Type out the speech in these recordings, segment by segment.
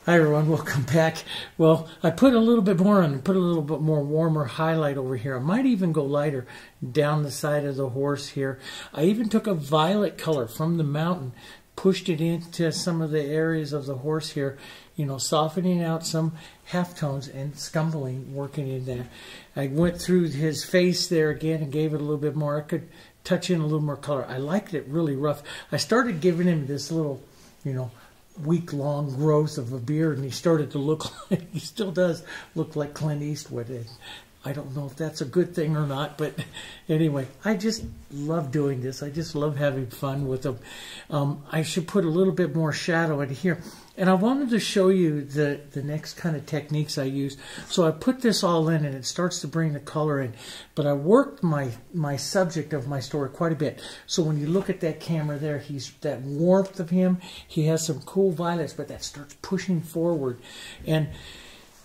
Hi everyone, welcome back. Well, I put a little bit more on, put a little bit more warmer highlight over here. I might even go lighter down the side of the horse here. I even took a violet color from the mountain, pushed it into some of the areas of the horse here, you know, softening out some halftones and scumbling, working in there. I went through his face there again and gave it a little bit more. I could touch in a little more color. I liked it really rough. I started giving him this little, you know, week-long growth of a beard, and he started to look like, he still does look like Clint Eastwood. And I don't know if that's a good thing or not, but anyway, I just love doing this. I just love having fun with them. I should put a little bit more shadow in here. And I wanted to show you the next kind of techniques I use. So I put this all in and it starts to bring the color in. But I worked my subject of my story quite a bit. So when you look at that camera there, he's that warmth of him. He has some cool violets, but that starts pushing forward. And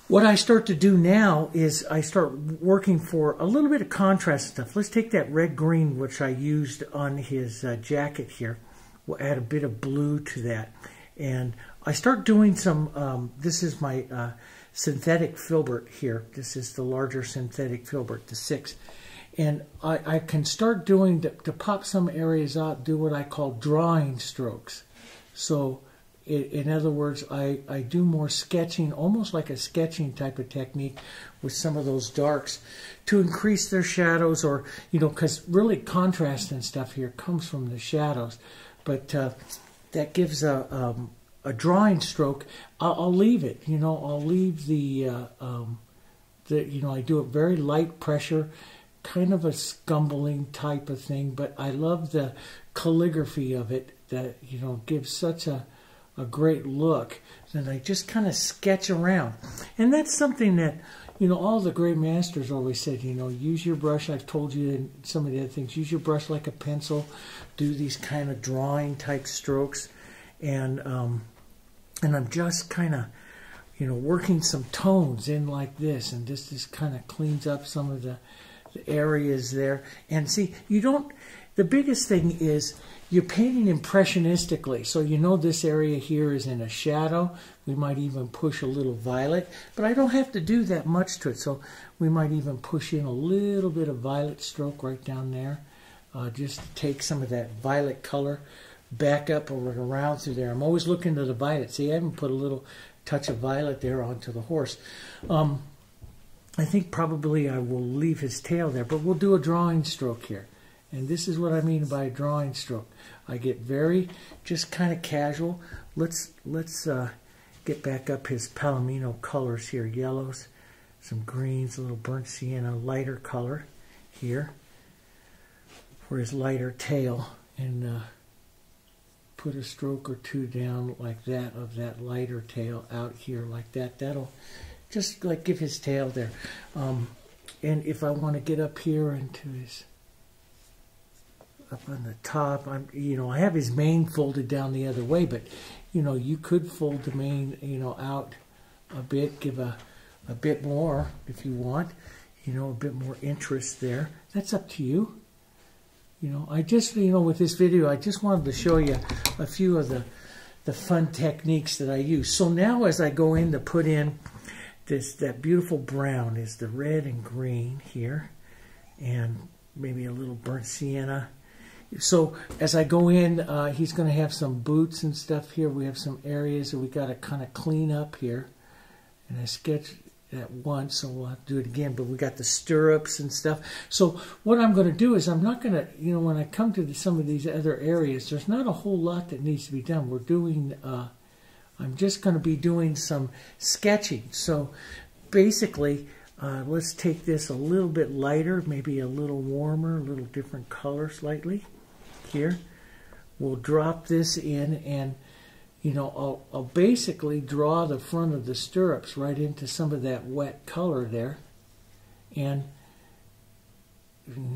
what I start to do now is I start working for a little bit of contrast stuff. Let's take that red-green, which I used on his jacket here. We'll add a bit of blue to that. And I start doing some, this is my synthetic filbert here. This is the larger synthetic filbert, the 6. And I can start doing, to pop some areas out, do what I call drawing strokes. So in other words, I do more sketching, almost like a sketching type of technique with some of those darks to increase their shadows, or, you know, because really contrast and stuff here comes from the shadows. But that gives a drawing stroke. I'll leave it, you know, I'll leave the you know, I do it very light pressure, kind of a scumbling type of thing, but I love the calligraphy of it that, you know, gives such a great look. And I just kind of sketch around. And that's something that, you know, all the great masters always said, you know, use your brush. I've told you in some of the other things, use your brush like a pencil, do these kind of drawing type strokes. And I'm just kind of, you know, working some tones in like this, and this kind of cleans up some of the areas there. And see, you don't, the biggest thing is you're painting impressionistically. So you know this area here is in a shadow. We might even push a little violet, but I don't have to do that much to it. So we might even push in a little bit of violet stroke right down there, just to take some of that violet color back up or around through there. I'm always looking to the violet. See, I haven't put a little touch of violet there onto the horse. I think probably I will leave his tail there, but we'll do a drawing stroke here. And this is what I mean by a drawing stroke. I get very, just kind of casual. Let's get back up his palomino colors here. Yellows, some greens, a little burnt sienna, lighter color here for his lighter tail. And put a stroke or two down like that of that lighter tail out here like that. That'll just like give his tail there. And if I want to get up here into his, up on the top, you know, I have his mane folded down the other way, but, you know, you could fold the mane, you know, out a bit, give a bit more if you want, you know, a bit more interest there. That's up to you. You know, I just, you know, with this video, I just wanted to show you a few of the fun techniques that I use. So now as I go in to put in that beautiful brown is the red and green here, and maybe a little burnt sienna. So as I go in, he's going to have some boots and stuff here. We have some areas that we got to kind of clean up here. And I sketched that once, so we'll have to do it again. But we got the stirrups and stuff. So what I'm going to do is I'm not going to, you know, when I come to some of these other areas, there's not a whole lot that needs to be done. We're doing, I'm just going to be doing some sketching. So basically, let's take this a little bit lighter, maybe a little warmer, a little different color slightly. Here, we'll drop this in, and you know, I'll basically draw the front of the stirrups right into some of that wet color there, and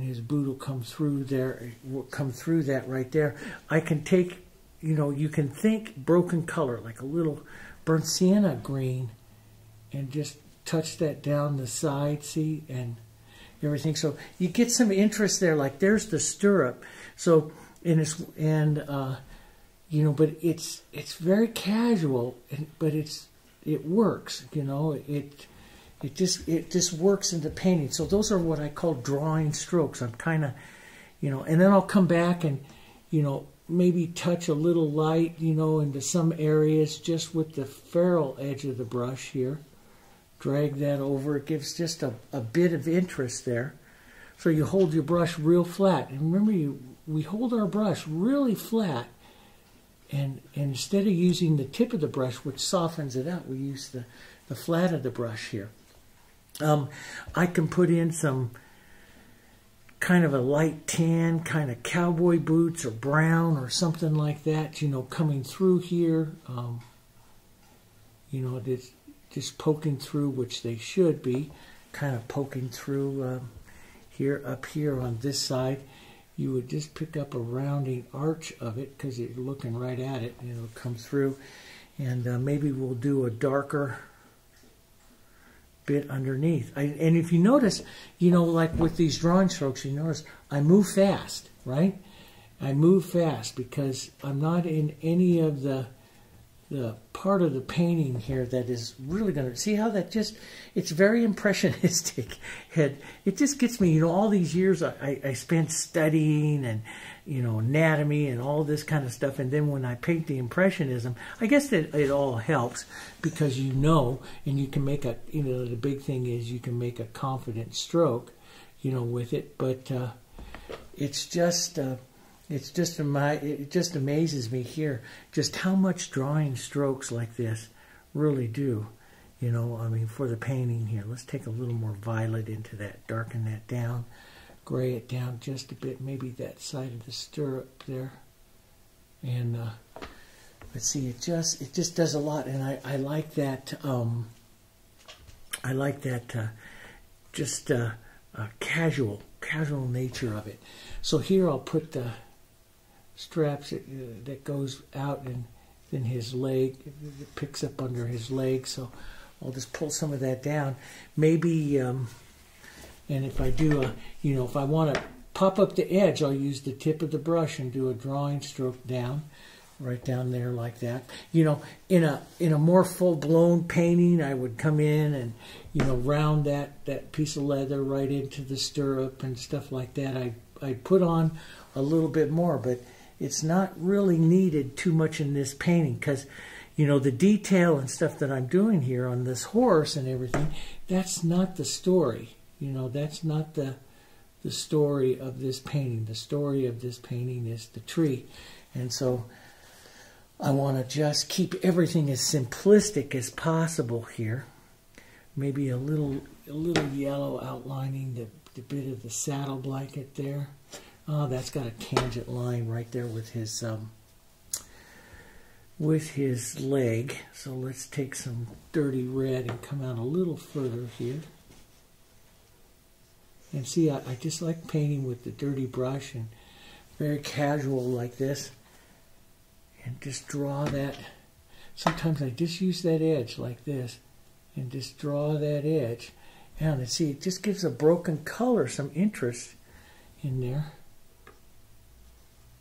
his boot will come through there, will come through that right there. I can take, you know, you can think broken color, like a little burnt sienna green, and just touch that down the side, see, and everything. So you get some interest there, like there's the stirrup. So, you know, but it's very casual, but it's it works, you know, it just works into painting. So those are what I call drawing strokes. I'm kind of, you know, and then I'll come back and, you know, maybe touch a little light, you know, into some areas just with the ferrule edge of the brush here. Drag that over. It gives just a bit of interest there. So you hold your brush real flat. And remember, we hold our brush really flat. And instead of using the tip of the brush, which softens it out, we use the flat of the brush here. I can put in some kind of a light tan, kind of cowboy boots or brown or something like that, you know, coming through here. You know, just poking through, which they should be, kind of poking through here, up here on this side. You would just pick up a rounding arch of it because you're looking right at it and it'll come through. And maybe we'll do a darker bit underneath. And if you notice, you know, like with these drawing strokes, you notice I move fast, right? I move fast because I'm not in any of the part of the painting here that is really going to, see how that just, it's very impressionistic. It just gets me, you know, all these years I spent studying and, you know, anatomy and all this kind of stuff. And then when I paint the Impressionism, I guess that it all helps because you know, and you can make a, you know, the big thing is you can make a confident stroke, you know, with it. But it just amazes me here just how much drawing strokes like this really do, you know, I mean, for the painting here. Let's take a little more violet into that, darken that down, gray it down just a bit, maybe that side of the stirrup there. And let's see, it just does a lot, and I like that. I like that casual nature of it. So here I'll put the straps that goes out, and then his leg, it picks up under his leg, so I'll just pull some of that down. Maybe, and if I do you know, if I want to pop up the edge, I'll use the tip of the brush and do a drawing stroke down, right down there like that. You know, in a more full-blown painting, I would come in and, you know, round that piece of leather right into the stirrup and stuff like that. I'd put on a little bit more, but it's not really needed too much in this painting because, you know, the detail and stuff that I'm doing here on this horse and everything, that's not the story. You know, that's not the story of this painting. The story of this painting is the tree. And so I want to just keep everything as simplistic as possible here. Maybe a little yellow outlining the bit of the saddle blanket there. Oh, that's got a tangent line right there with his leg. So let's take some dirty red and come out a little further here. And see, I just like painting with the dirty brush and very casual like this. And just draw that. Sometimes I just use that edge like this and just draw that edge. And see, it just gives a broken color some interest in there.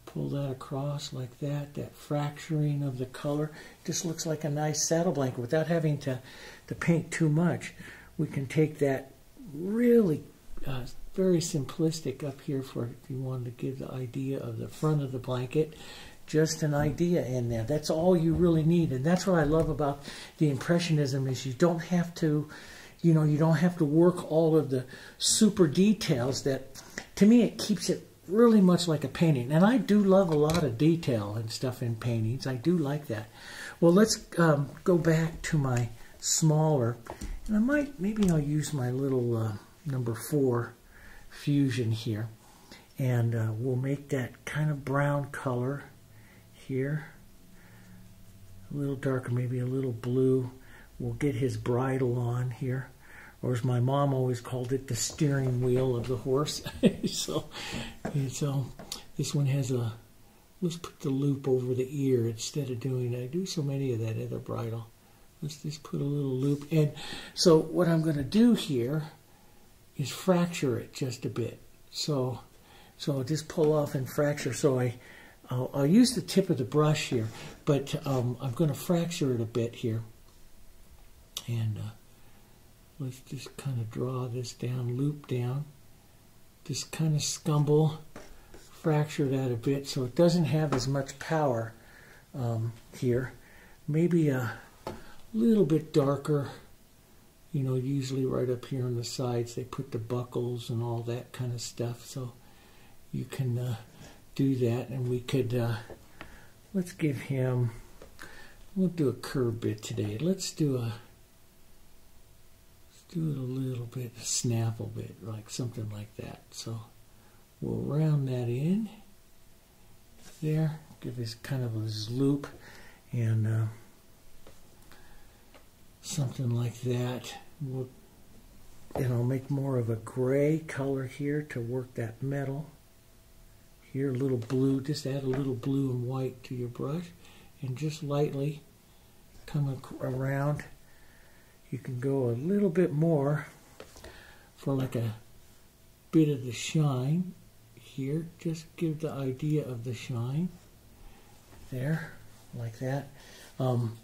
Pull that across like that, that fracturing of the color. Just looks like a nice saddle blanket without having to paint too much. We can take that really very simplistic up here for if you wanted to give the idea of the front of the blanket. Just an idea in there. That's all you really need. And that's what I love about the Impressionism is you don't have to, you know, you don't have to work all of the super details that, to me, it keeps it really much like a painting. And I do love a lot of detail and stuff in paintings. I do like that. Well, let's go back to my smaller, and maybe I'll use my little number 4 fusion here. And we'll make that kind of brown color here. A little darker, maybe a little blue. We'll get his bridle on here. Or as my mom always called it, the steering wheel of the horse. So this one has a, let's put the loop over the ear instead of doing, I do so many of that other bridle. Let's just put a little loop. And so what I'm going to do here is fracture it just a bit. So I'll just pull off and fracture. So I'll use the tip of the brush here, but I'm going to fracture it a bit here. And let's just kind of draw this down, loop down. Just kind of scumble, fracture that a bit so it doesn't have as much power here. Maybe a little bit darker. You know, usually right up here on the sides they put the buckles and all that kind of stuff. So you can do that, and we could, let's give him, we'll do a curve bit today. Let's do it a little bit, a snapple bit, like something like that. So we'll round that in there, give this kind of a loop, and something like that. We'll, make more of a gray color here to work that metal. Here, a little blue, just add a little blue and white to your brush, and just lightly come around. You can go a little bit more for like a bit of the shine here. Just give the idea of the shine there, like that. And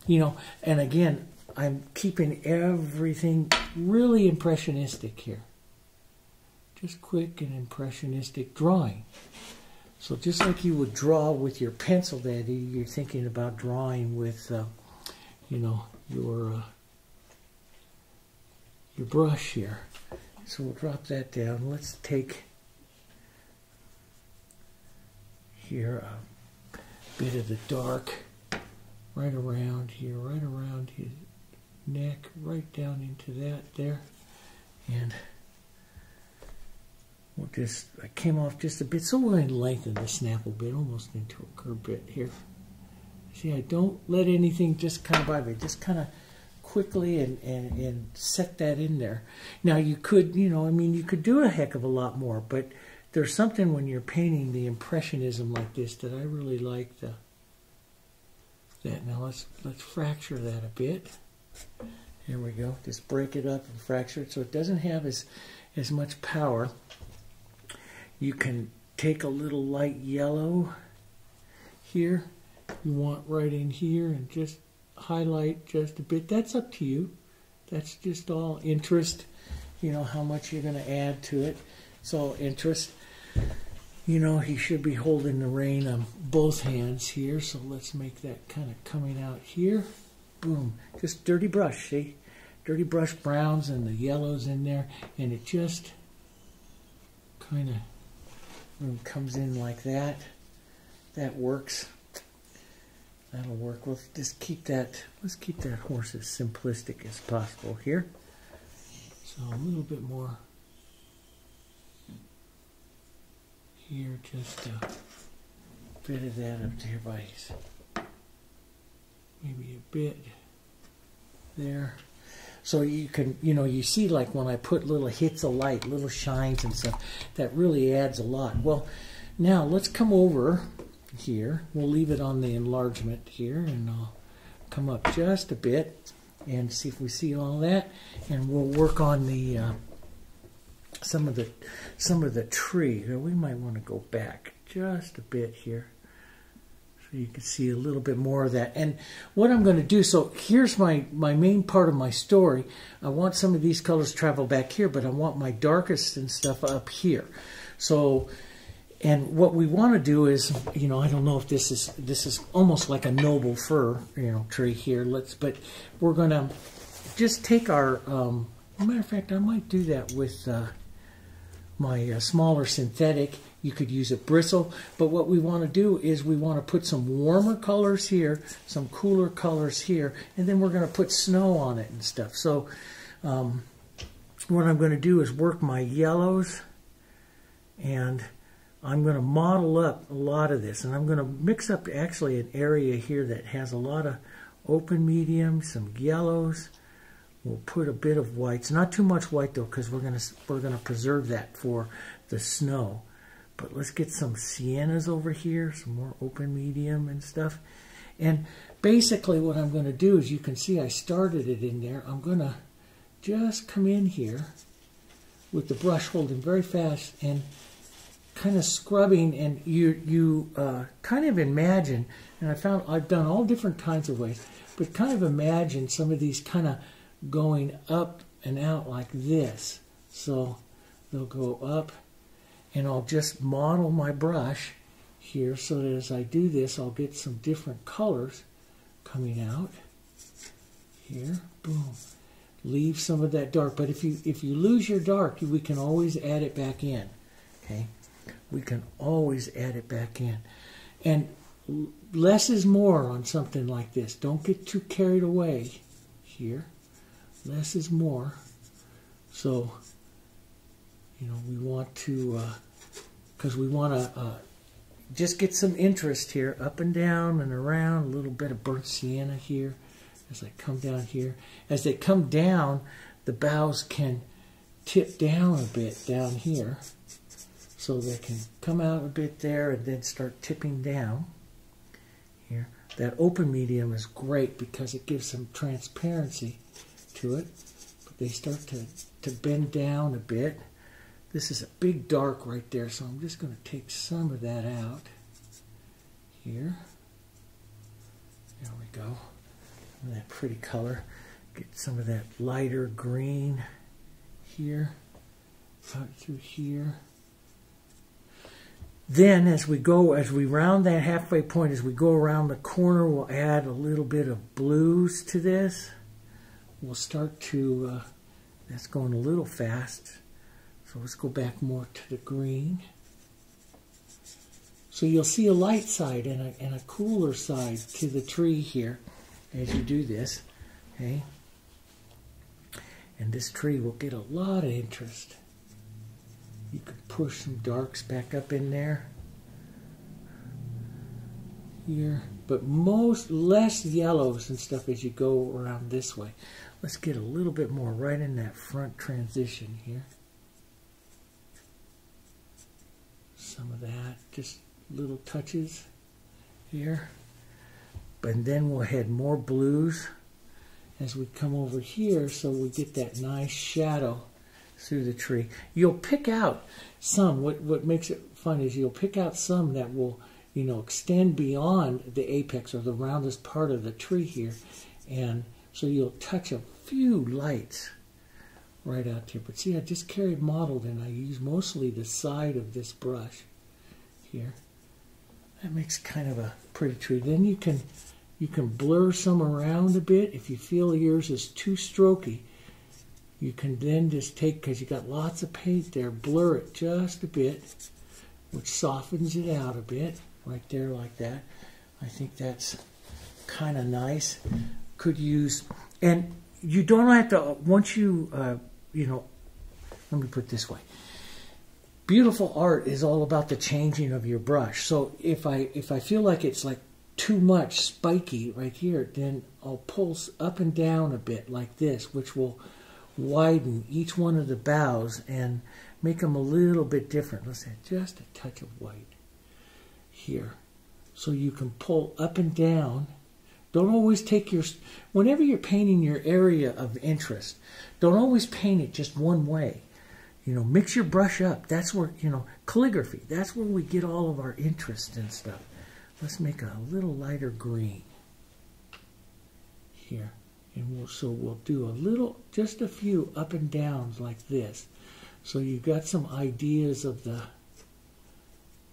again, I'm keeping everything really impressionistic here. Just quick and impressionistic drawing. So just like you would draw with your pencil, Daddy, you're thinking about drawing with, your brush here. So we'll drop that down. Let's take here a bit of the dark right around here, right around his neck, right down into that there. And we'll just, I came off just a bit, so we're going to lengthen the snapple bit almost into a curve bit here. See, I don't let anything just kind of by me, just kind of quickly and set that in there. Now you could, you could do a heck of a lot more, but there's something when you're painting the impressionism like this that I really like that. Now let's fracture that a bit. Here we go. Just break it up and fracture it so it doesn't have as much power. You can take a little light yellow here. You want right in here and just highlight just a bit. That's up to you. That's just all interest, how much you're going to add to it. It's all interest. He should be holding the rein on both hands here, so let's make that kind of coming out here. Boom. Just dirty brush, see? Dirty brush browns and the yellows in there, and it just kind of comes in like that. That works. That'll work. We'll just keep that, let's keep that horse as simplistic as possible here. So a little bit more here, just a bit of that up there by his, maybe a bit there. So you can, you see like when I put little hits of light, little shines and stuff, that really adds a lot. Well, now let's come over here. We'll leave it on the enlargement here, and I'll come up just a bit and see if we see all that, and we'll work on the some of the tree. We might want to go back just a bit here so you can see a little bit more of that. And what I'm going to do, so here's my main part of my story. I want some of these colors to travel back here, but I want my darkest and stuff up here. So, and what we want to do is, I don't know if this is almost like a noble fir, tree here. But we're going to just take our, matter of fact, I might do that with my smaller synthetic. You could use a bristle, but what we want to do is we want to put some warmer colors here, some cooler colors here, and then we're going to put snow on it and stuff. So what I'm going to do is work my yellows, and I'm going to model up a lot of this, and I'm going to mix up actually an area here that has a lot of open medium, some yellows. We'll put a bit of whites, not too much white though, because we're going to preserve that for the snow. But let's get some siennas over here, some more open medium and stuff. And basically what I'm going to do is, you can see I started it in there. I'm going to just come in here with the brush, holding very fast and kind of scrubbing, and you kind of imagine, and I've done all different kinds of ways, but kind of imagine some of these kind of going up and out like this. So they'll go up, and I'll just model my brush here so that as I do this, I'll get some different colors coming out. Here, boom. Leave some of that dark, but if you lose your dark, we can always add it back in. Okay, we can always add it back in, and less is more on something like this. Don't get too carried away here. Less is more. So, you know, we want to, because we want to just get some interest here, up and down and around, a little bit of burnt sienna here as I come down here. As they come down, the boughs can tip down a bit down here, so they can come out a bit there and then start tipping down here. That open medium is great because it gives some transparency to it, but they start to bend down a bit. This is a big dark right there, so I'm just going to take some of that out here. There we go. And that pretty color. Get some of that lighter green here, out through here. Then as we round that halfway point, as we go around the corner, we'll add a little bit of blues to this. We'll start to, that's going a little fast. So let's go back more to the green. So you'll see a light side and a cooler side to the tree here as you do this. Okay? And this tree will get a lot of interest. You can push some darks back up in there. Here. But less yellows and stuff as you go around this way. Let's get a little bit more right in that front transition here. Some of that, just little touches here. And then we'll add more blues as we come over here, so we get that nice shadow through the tree. You'll pick out some, what makes it fun is you'll pick out some that will, you know, extend beyond the apex or the roundest part of the tree here. And so you'll touch a few lights right out here. But see, I just carried modeled and I use mostly the side of this brush here. That makes kind of a pretty tree. Then you can blur some around a bit. If you feel yours is too strokey, you can then just take, because you got lots of paint there, blur it just a bit, which softens it out a bit, right there like that. I think that's kind of nice. Could use, and you don't have to, once you, you know, let me put it this way. Beautiful art is all about the changing of your brush. So if I feel like it's like too much spiky right here, then I'll pulse up and down a bit like this, which will widen each one of the boughs and make them a little bit different. Let's add just a touch of white here. So you can pull up and down. Don't always take your, whenever you're painting your area of interest, don't always paint it just one way. You know, mix your brush up. That's where, you know, calligraphy, that's where we get all of our interest and stuff. Let's make a little lighter green here. And we'll do a little, just a few up and downs like this. So you've got some ideas of the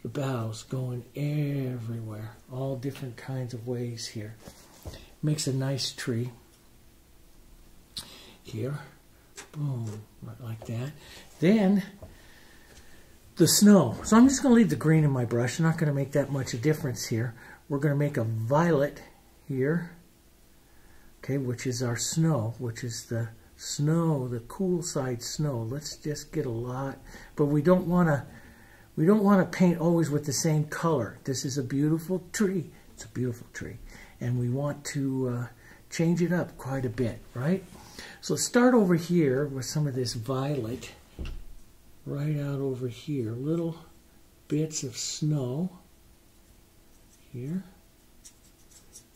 boughs going everywhere, all different kinds of ways here. Makes a nice tree here. Boom, right like that. Then the snow. So I'm just going to leave the green in my brush. I'm not going to make that much a difference here. We're going to make a violet here. Okay, which is our snow, which is the snow, the cool side snow. Let's just get a lot, but we don't want to paint always with the same color. This is a beautiful tree. It's a beautiful tree, and we want to change it up quite a bit, right? So let's start over here with some of this violet, right out over here. Little bits of snow here.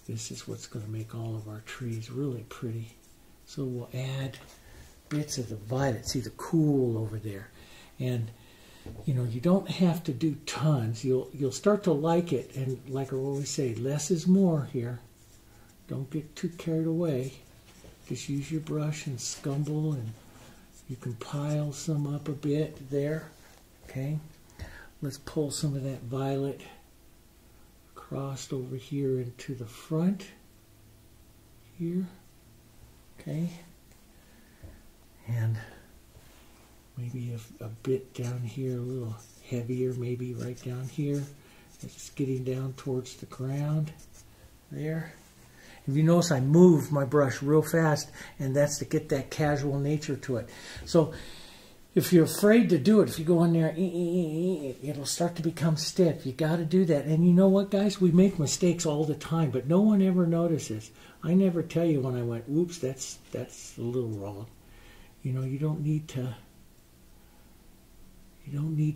This is what's going to make all of our trees really pretty. So we'll add bits of the violet. See the cool over there. And, you know, you don't have to do tons. You'll start to like it. And like I always say, less is more here. Don't get too carried away. Just use your brush and scumble, and you can pile some up a bit there. Okay, let's pull some of that violet across over here into the front here. Okay, and maybe a bit down here, a little heavier, maybe right down here. It's getting down towards the ground there. If you notice, I move my brush real fast, and that's to get that casual nature to it. So if you're afraid to do it, if you go in there, it'll start to become stiff. You got to do that. And you know what, guys? We make mistakes all the time, but no one ever notices. I never tell you when I went, oops, that's a little wrong. You know, you don't need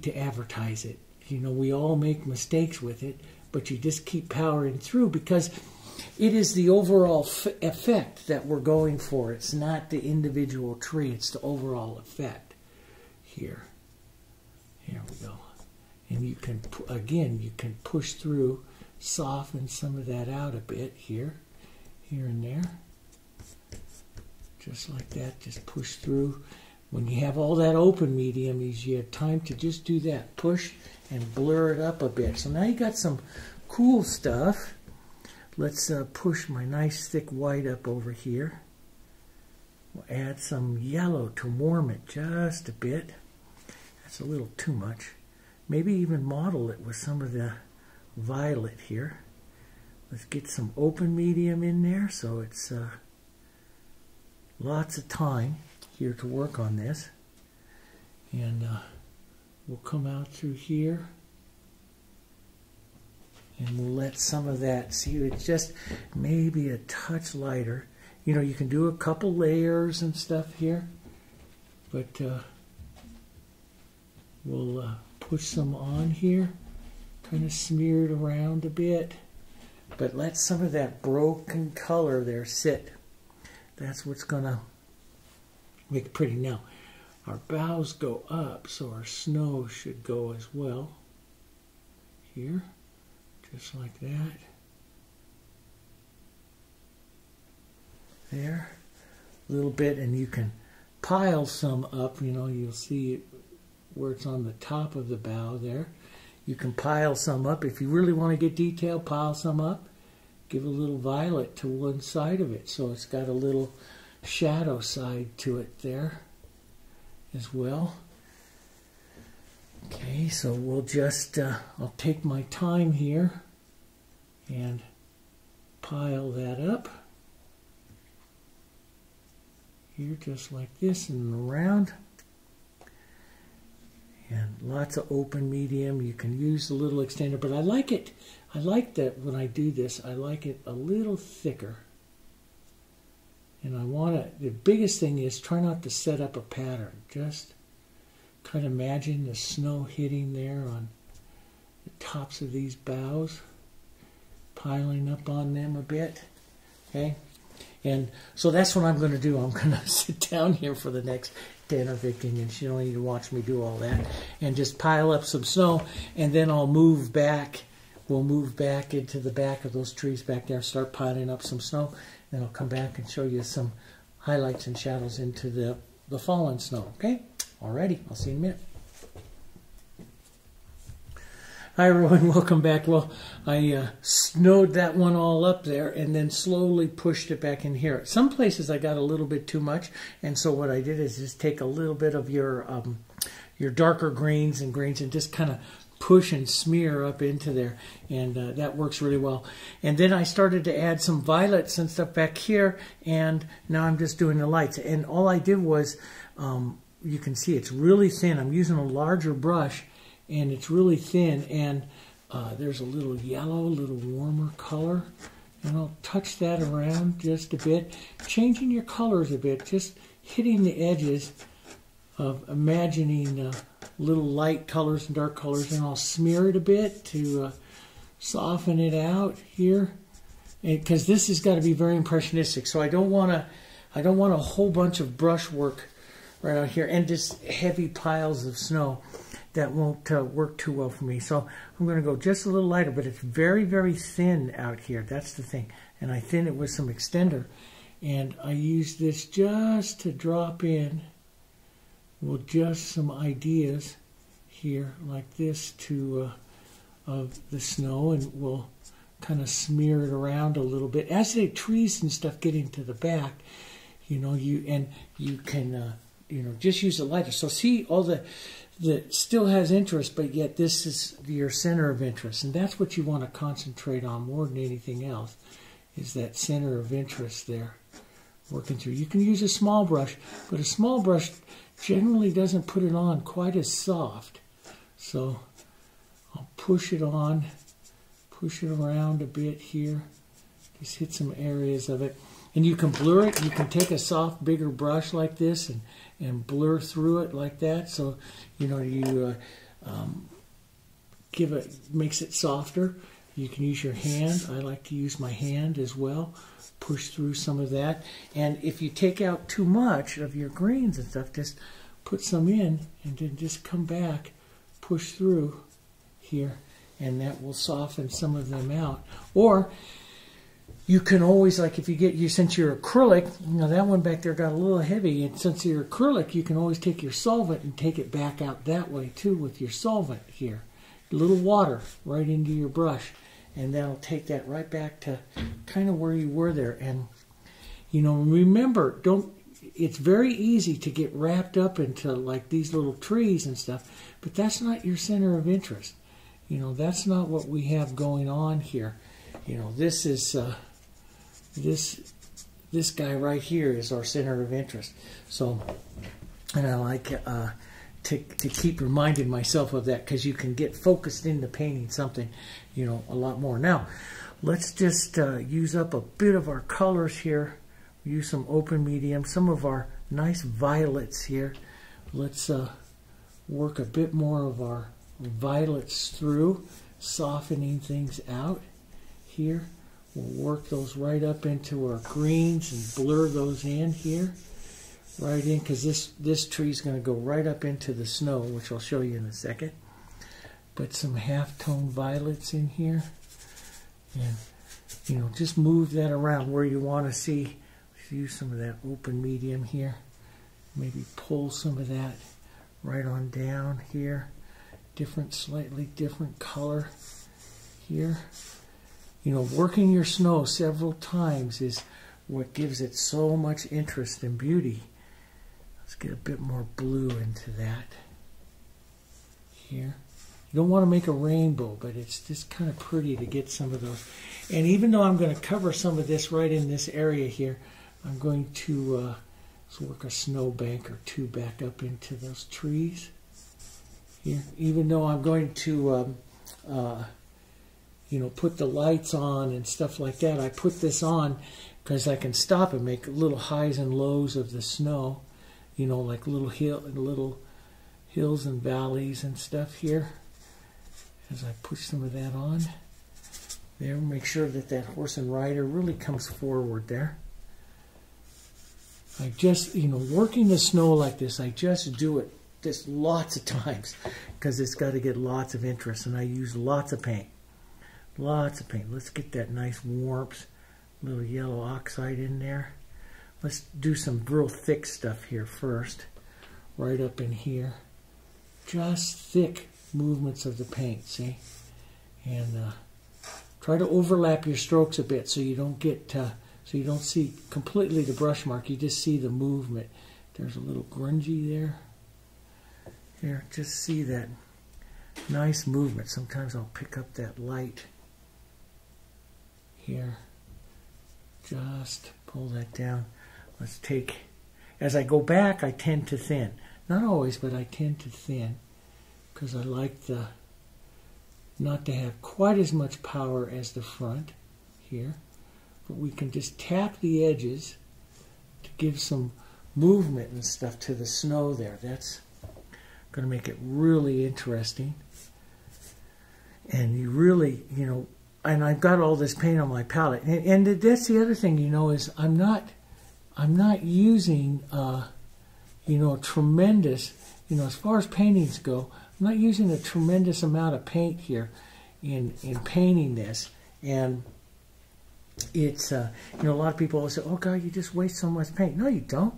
to advertise it. You know, we all make mistakes with it, but you just keep powering through, because it is the overall effect that we're going for. It's not the individual tree. It's the overall effect here. Here we go. And you can, again, you can push through, soften some of that out a bit here and there. Just like that. Just push through. When you have all that open medium, you have time to just do that. Push and blur it up a bit. So now you got some cool stuff. Let's push my nice thick white up over here. We'll add some yellow to warm it just a bit. That's a little too much. Maybe even model it with some of the violet here. Let's get some open medium in there, so it's lots of time here to work on this. And we'll come out through here. And we'll let some of that, see, it's just maybe a touch lighter. You know, you can do a couple layers and stuff here, but we'll push some on here, kind of smear it around a bit, but let some of that broken color there sit. That's what's going to make it pretty. Now, our boughs go up, so our snow should go as well here. Just like that. There. A little bit, and you can pile some up. You know, you'll see it where it's on the top of the bough there. You can pile some up. If you really want to get detailed, pile some up. Give a little violet to one side of it, so it's got a little shadow side to it there as well. Okay, so we'll just, I'll take my time here and pile that up. Here, just like this, and around. And lots of open medium. You can use the little extender, but I like it. I like that when I do this, I like it a little thicker. And I want to, the biggest thing is try not to set up a pattern. Just kind of imagine the snow hitting there on the tops of these boughs, piling up on them a bit. Okay, and so that's what I'm going to do. I'm going to sit down here for the next 10 or 15 minutes. You don't need to watch me do all that, and just pile up some snow, and then I'll move back. We'll move back into the back of those trees back there, start piling up some snow, and I'll come back and show you some highlights and shadows into the fallen snow. Okay? Alrighty, I'll see you in a minute. Hi everyone, welcome back. Well, I snowed that one all up there and then slowly pushed it back in here. Some places I got a little bit too much, and so what I did is just take a little bit of your darker greens and just kind of push and smear up into there, and that works really well. And then I started to add some violets and stuff back here, and now I'm just doing the lights. And all I did was, you can see it's really thin. I'm using a larger brush, and it's really thin, and there's a little yellow, a little warmer color, and I'll touch that around just a bit, changing your colors a bit, just hitting the edges of imagining little light colors and dark colors, and I'll smear it a bit to soften it out here, because this has got to be very impressionistic. So I don't want a whole bunch of brush work right out here and just heavy piles of snow. That won't work too well for me. So I'm going to go just a little lighter, but it's very, very thin out here. That's the thing. And I thin it with some extender. And I use this just to drop in, well, just some ideas here like this to of the snow, and we'll kind of smear it around a little bit. As the trees and stuff get into the back, you know, you can you know, just use a lighter. So see, all the still has interest, but yet this is your center of interest, and that's what you want to concentrate on more than anything else, is that center of interest there, working through. You can use a small brush, but a small brush generally doesn't put it on quite as soft. So I'll push it on, push it around a bit here, just hit some areas of it. And you can blur it. You can take a soft, bigger brush like this and blur through it like that. So, you know, you makes it softer. You can use your hand. I like to use my hand as well. Push through some of that. And if you take out too much of your greens and stuff, just put some in and then just come back, push through here, and that will soften some of them out. Or you can always, like if you get, since your acrylic, you know, that one back there got a little heavy, and since your acrylic, you can always take your solvent and take it back out that way too with your solvent here. A little water right into your brush, and that'll take that right back to kind of where you were there. And, you know, remember, it's very easy to get wrapped up into like these little trees and stuff, but that's not your center of interest. You know, that's not what we have going on here. You know, this is, this guy right here is our center of interest. So, and I like to keep reminding myself of that, because you can get focused into painting something, you know, a lot more. Now, let's just use up a bit of our colors here. Use some open medium, some of our nice violets here. Let's work a bit more of our violets through, softening things out here. We'll work those right up into our greens and blur those in here, right in, because this tree is going to go right up into the snow, which I'll show you in a second. Put some half-tone violets in here, and, you know, just move that around where you want to see. Use some of that open medium here. Maybe pull some of that right on down here. Slightly different color here. You know, working your snow several times is what gives it so much interest and beauty. Let's get a bit more blue into that here. You don't want to make a rainbow, but it's just kind of pretty to get some of those. And even though I'm going to cover some of this right in this area here, I'm going to work a snowbank or two back up into those trees here. Even though I'm going to, you know, put the lights on and stuff like that, I put this on because I can stop and make little highs and lows of the snow, you know, like little hills and valleys and stuff here. As I push some of that on there, make sure that that horse and rider really comes forward there. I just, you know, working the snow like this, I just do it just lots of times because it's got to get lots of interest, and I use lots of paint. Lots of paint. Let's get that nice warmth, little yellow oxide in there. Let's do some real thick stuff here first, right up in here. Just thick movements of the paint, see? And try to overlap your strokes a bit so you don't get... so you don't see completely the brush mark, you just see the movement. There's a little grungy there. Here, just see that nice movement. Sometimes I'll pick up that light here. Just pull that down. Let's take, as I go back, I tend to thin. Not always, but I tend to thin because I like not to have quite as much power as the front here. But we can just tap the edges to give some movement and stuff to the snow there. That's going to make it really interesting. And you really, you know, and I've got all this paint on my palette. And that's the other thing, you know, is I'm not using, you know, a tremendous, you know, as far as paintings go, I'm not using a tremendous amount of paint here in painting this. And it's, you know, a lot of people always say, oh God, you just waste so much paint. No, you don't.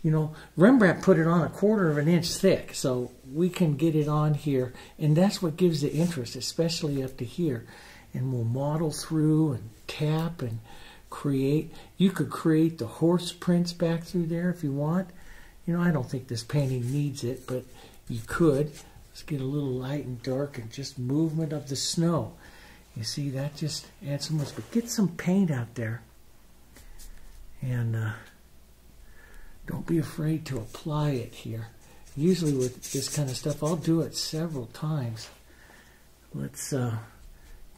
You know, Rembrandt put it on 1/4 of an inch thick, so we can get it on here, and that's what gives the interest, especially up to here. And we'll model through and tap and create. You could create the horse prints back through there if you want. You know, I don't think this painting needs it, but you could. Let's get a little light and dark and just movement of the snow. You see, that just adds so much. But get some paint out there, and don't be afraid to apply it here. Usually with this kind of stuff, I'll do it several times. Let's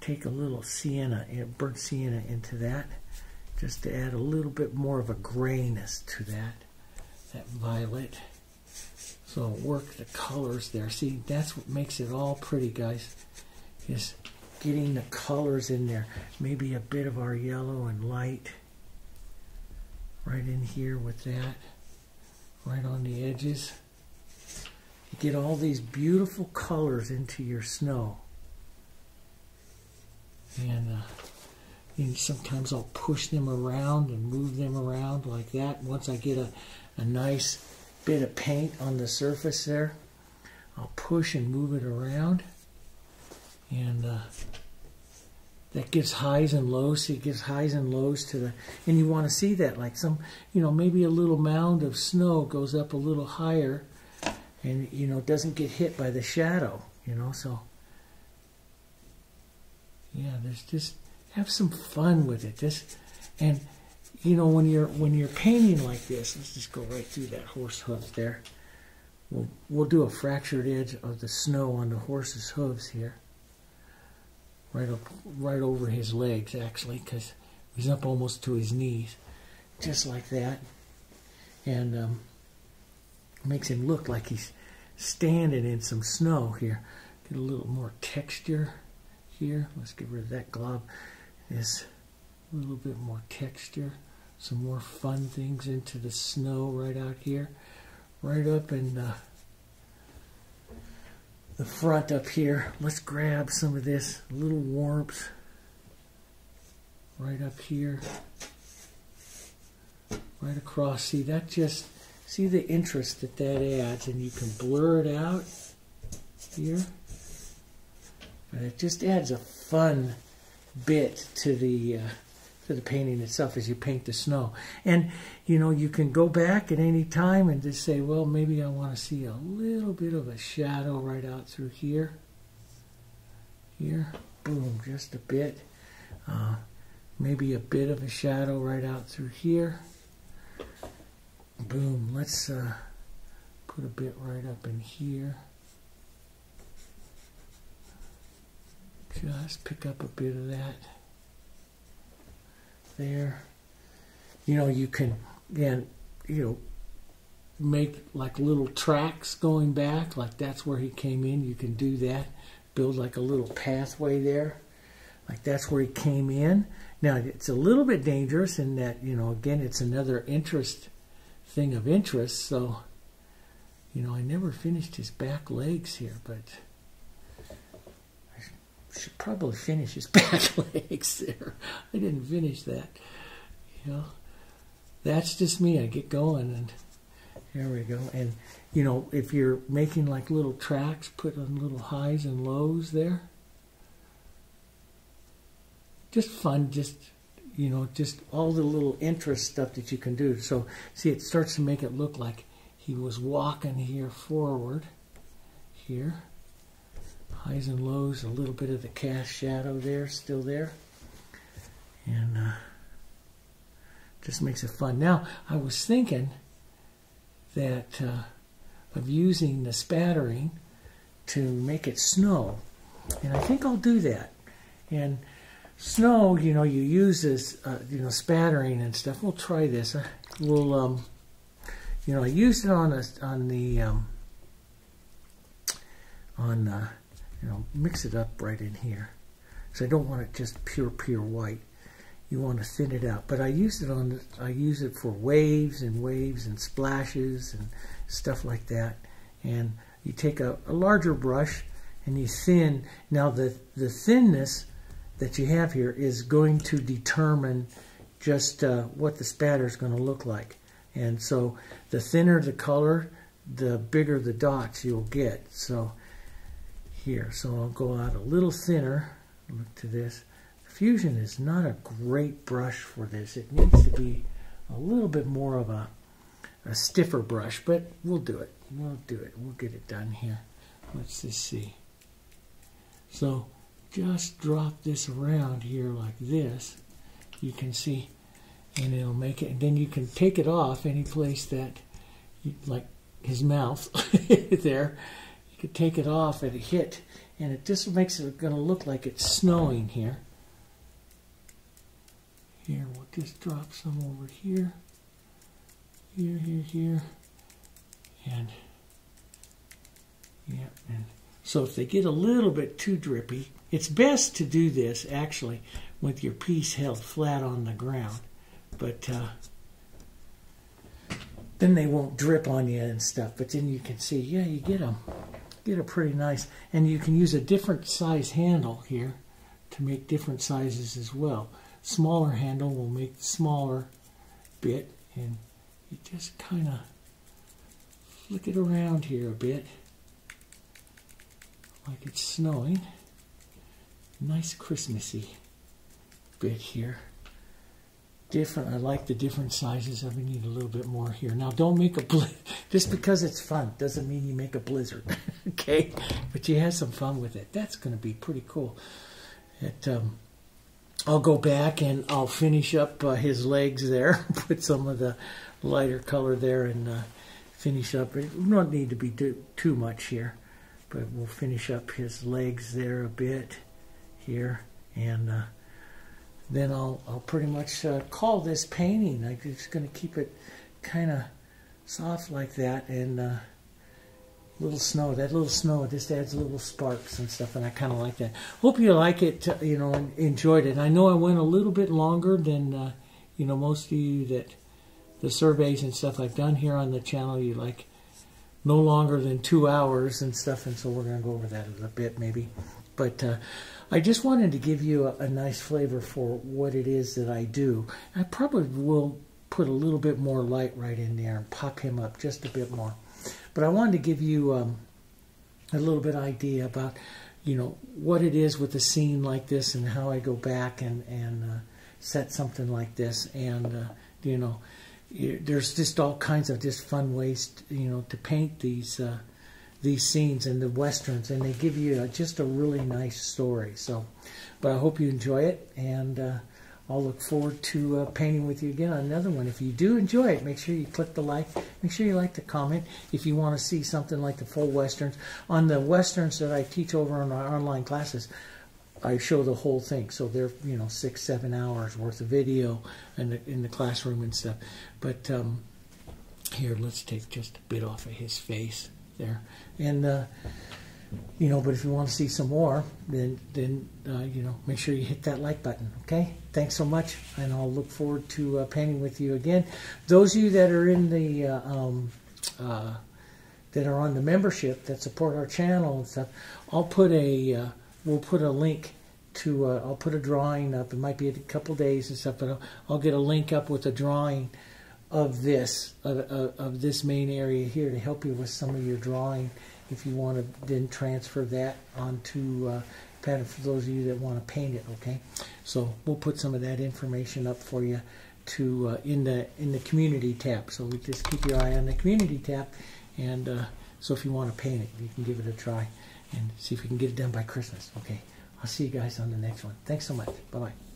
take a little sienna, burnt sienna into that, just to add a little bit more of a grayness to that violet. So work the colors there. See, that's what makes it all pretty, guys. Is getting the colors in there. Maybe a bit of our yellow and light right in here with that. Right on the edges. You get all these beautiful colors into your snow. And sometimes I'll push them around and move them around like that. Once I get a nice bit of paint on the surface there, I'll push and move it around. And that gives highs and lows. See, it gives highs and lows to the, and you want to see that, like some, you know, maybe a little mound of snow goes up a little higher and, you know, doesn't get hit by the shadow, you know, so yeah, there's just, have some fun with it. This, and you know, when you're painting like this, let's just go right through that horse hoof there. We'll do a fractured edge of the snow on the horse's hooves here. Right over his legs, actually, because he's up almost to his knees, just like that, and makes him look like he's standing in some snow here. Get a little more texture here. Let's get rid of that glob. This a little bit more texture, some more fun things into the snow right out here, right up in the front up here. Let's grab some of this little warmth right up here, right across. See, that just, see the interest that adds, and you can blur it out here, but it just adds a fun bit to the painting itself as you paint the snow. And you know, you can go back at any time and just say, well, maybe I want to see a little bit of a shadow right out through here. Here, boom, just a bit. Maybe a bit of a shadow right out through here. Boom, let's put a bit right up in here. Just pick up a bit of that there. You know, you can, again, you know, make like little tracks going back, like that's where he came in. You can do that. Build like a little pathway there. Like that's where he came in. Now, it's a little bit dangerous in that, you know, again, it's another thing of interest. So, you know, I never finished his back legs here, but should probably finish his back legs there. I didn't finish that. You know, that's just me. I get going, and there we go. And you know, if you're making like little tracks, put on little highs and lows there. Just fun. Just, you know, just all the little interest stuff that you can do. So see, it starts to make it look like he was walking here forward. Here. Highs and lows, a little bit of the cast shadow there, still there. And just makes it fun. Now, I was thinking that of using the spattering to make it snow. And I think I'll do that. And snow, you know, you use this, you know, spattering and stuff. We'll try this. We'll, you know, I used it you know, mix it up right in here. So I don't want it just pure white. You want to thin it out. But I use it for waves and splashes and stuff like that. And you take a larger brush and you thin. Now the thinness that you have here is going to determine just what the spatter is going to look like. And so the thinner the color, the bigger the dots you'll get. So here, so I'll go out a little thinner. Look to this. Fusion is not a great brush for this. It needs to be a little bit more of a stiffer brush, but we'll do it. We'll do it. We'll get it done here. Let's just see. So just drop this around here like this. You can see, and it'll make it. And then you can take it off any place that, like his mouth there. You could take it off and hit, and it just makes it going to look like it's snowing here. Here, we'll just drop some over here. Here, and yeah, and so if they get a little bit too drippy, it's best to do this actually with your piece held flat on the ground, but then they won't drip on you and stuff. But then you can see, yeah, you get a pretty nice, and you can use a different size handle here to make different sizes as well. Smaller handle will make the smaller bit, and you just kind of flick it around here a bit like it's snowing. Nice Christmassy bit here. Different. I like the different sizes. I need a little bit more here. Now don't make a just because it's fun doesn't mean you make a blizzard. Okay, but you have some fun with it. That's going to be pretty cool. I'll go back and I'll finish up his legs there. Put some of the lighter color there and finish up. It won't need to be too much here, but we'll finish up his legs there a bit here, and then I'll pretty much call this painting. I'm just going to keep it kind of soft like that, and little snow. That little snow just adds little sparks and stuff, and I kind of like that. Hope you like it, you know, and enjoyed it. I know I went a little bit longer than you know, most of you that the surveys and stuff I've done here on the channel, you like no longer than 2 hours and stuff, and so we're going to go over that a bit maybe. But I just wanted to give you a nice flavor for what it is that I do. I probably will put a little bit more light right in there and pop him up just a bit more. But I wanted to give you a little bit idea about, you know, what it is with a scene like this and how I go back and set something like this. And, you know, there's just all kinds of just fun ways, you know, to paint these scenes and the westerns, and they give you just a really nice story. So, but I hope you enjoy it, and I'll look forward to painting with you again on another one. If you do enjoy it, make sure you click the like. Make sure you like the comment. If you want to see something like the full westerns, on the westerns that I teach over on our online classes, I show the whole thing. So they're, you know, 6-7 hours worth of video in the classroom and stuff. But here, let's take just a bit off of his face there, and you know, but if you want to see some more, then you know, make sure you hit that like button. Okay, thanks so much, and I'll look forward to painting with you again. Those of you that are in the that are on the membership that support our channel and stuff, I'll put a we'll put a link to I'll put a drawing up. It might be a couple days and stuff, but I'll get a link up with a drawing of this main area here to help you with some of your drawing, if you want to then transfer that onto pattern for those of you that want to paint it. Okay, so we'll put some of that information up for you to in the community tab. So we just keep your eye on the community tab, and so if you want to paint it, you can give it a try and see if we can get it done by Christmas. Okay, I'll see you guys on the next one. Thanks so much. Bye bye.